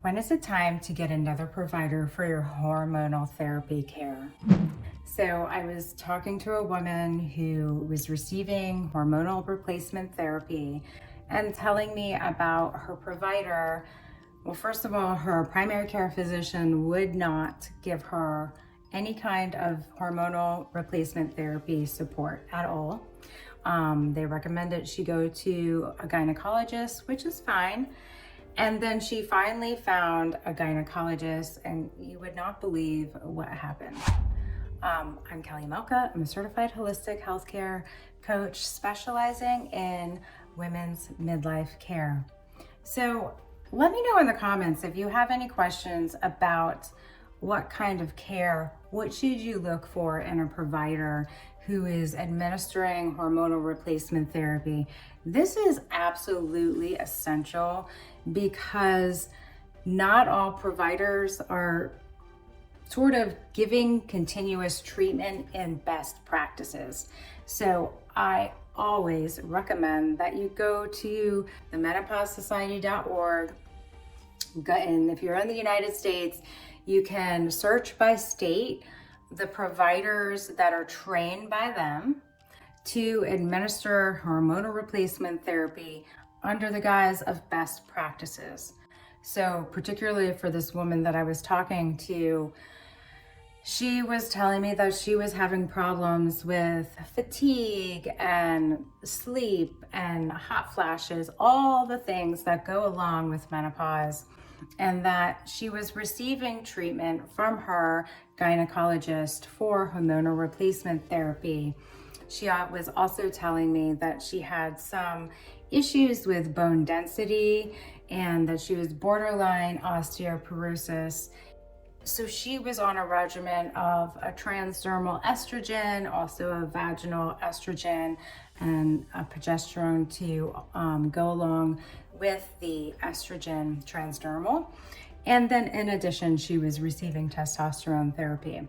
When is it time to get another provider for your hormonal therapy care? So I was talking to a woman who was receiving hormonal replacement therapy and telling me about her provider. Well, first of all, her primary care physician would not give her any kind of hormonal replacement therapy support at all. They recommended she go to a gynecologist, which is fine. And then she finally found a gynecologist, and you would not believe what happened. I'm Kelly Melka. I'm a certified holistic healthcare coach specializing in women's midlife care. So let me know in the comments if you have any questions about what kind of care, what should you look for in a provider who is administering hormonal replacement therapy. This is absolutely essential because not all providers are sort of giving continuous treatment in best practices. So I always recommend that you go to the menopausesociety.org, and if you're in the United States, you can search by state the providers that are trained by them to administer hormonal replacement therapy under the guise of best practices. So particularly for this woman that I was talking to, she was telling me that she was having problems with fatigue and sleep and hot flashes, all the things that go along with menopause, and that she was receiving treatment from her gynecologist for hormonal replacement therapy. She was also telling me that she had some issues with bone density and that she was borderline osteoporosis. So she was on a regimen of a transdermal estrogen, also a vaginal estrogen, and a progesterone to go along with the estrogen transdermal. And then in addition, she was receiving testosterone therapy.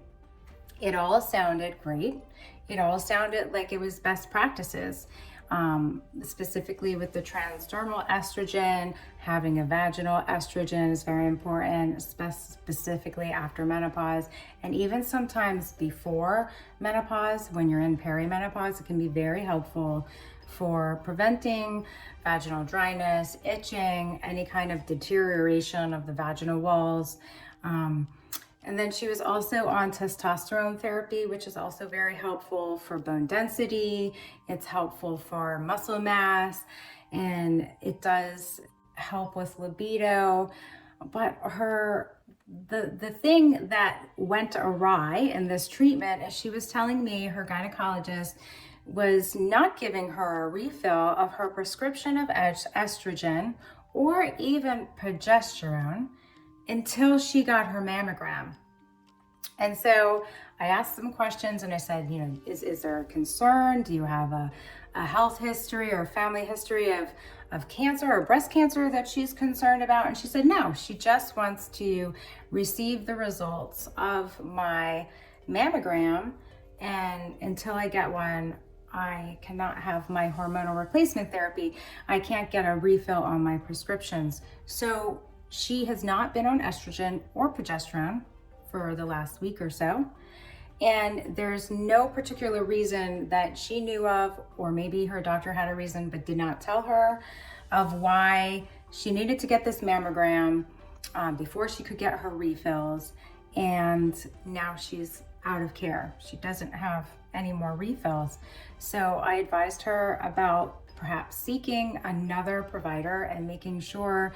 It all sounded great. It all sounded like it was best practices. Specifically with the transdermal estrogen, having a vaginal estrogen is very important, specifically after menopause, and even sometimes before menopause. When you're in perimenopause, it can be very helpful for preventing vaginal dryness, itching, any kind of deterioration of the vaginal walls. And then she was also on testosterone therapy, which is also very helpful for bone density. It's helpful for muscle mass, and it does help with libido. But the thing that went awry in this treatment, as she was telling me, her gynecologist was not giving her a refill of her prescription of estrogen or even progesterone until she got her mammogram. And so I asked some questions and I said, is there a concern? Do you have a health history or a family history of cancer or breast cancer that she's concerned about? And she said, no, she just wants to receive the results of my mammogram. And until I get one, I cannot have my hormonal replacement therapy. I can't get a refill on my prescriptions. So she has not been on estrogen or progesterone for the last week or so. And there's no particular reason that she knew of, or maybe her doctor had a reason but did not tell her, of why she needed to get this mammogram before she could get her refills. And now she's out of care. She doesn't have any more refills. So I advised her about perhaps seeking another provider and making sure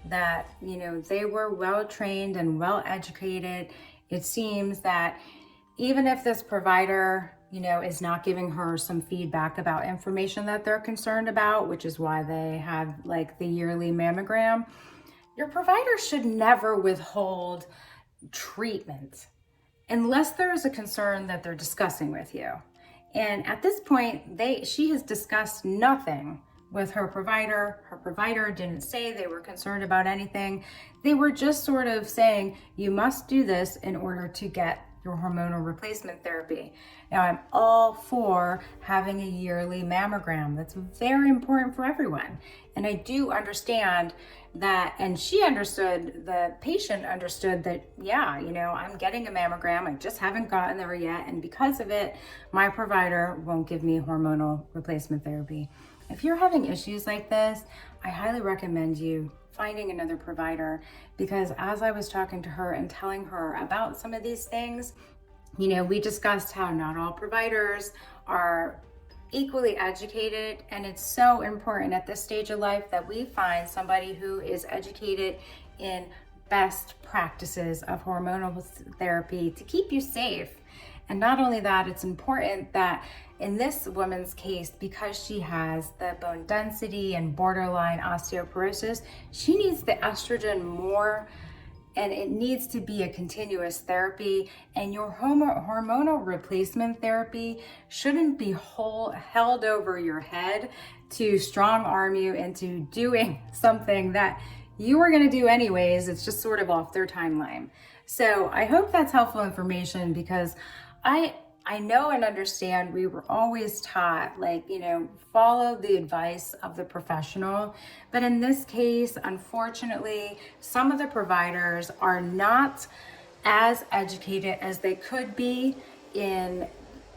that, they were well trained and well educated. It seems that even if this provider, is not giving her some feedback about information that they're concerned about, which is why they have like the yearly mammogram, your provider should never withhold treatment unless there is a concern that they're discussing with you. And at this point, she has discussed nothing with her provider. Her provider didn't say they were concerned about anything. They were just sort of saying, you must do this in order to get your hormonal replacement therapy. Now, I'm all for having a yearly mammogram. That's very important for everyone. And I do understand and she understood, the patient understood that, yeah, I'm getting a mammogram, I just haven't gotten there yet, and because of it, my provider won't give me hormonal replacement therapy. If you're having issues like this, I highly recommend you finding another provider, because as I was talking to her and telling her about some of these things, we discussed how not all providers are equally educated, and it's so important at this stage of life that we find somebody who is educated in best practices of hormonal therapy to keep you safe. And not only that, it's important that in this woman's case, because she has the bone density and borderline osteoporosis, she needs the estrogen more, and it needs to be a continuous therapy. And your hormonal replacement therapy shouldn't be held over your head to strong arm you into doing something that you were gonna do anyways. It's just sort of off their timeline. So I hope that's helpful information, because I know and understand we were always taught, follow the advice of the professional. But in this case, unfortunately, some of the providers are not as educated as they could be in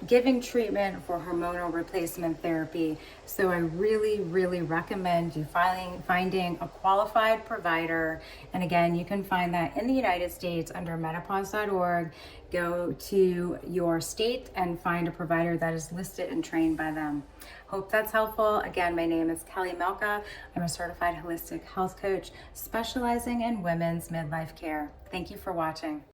giving treatment for hormonal replacement therapy. So I really, really recommend you finding a qualified provider. And again, you can find that in the United States under menopause.org. Go to your state and find a provider that is listed and trained by them. Hope that's helpful. Again, my name is Kelly Melka. I'm a certified holistic health coach specializing in women's midlife care. Thank you for watching.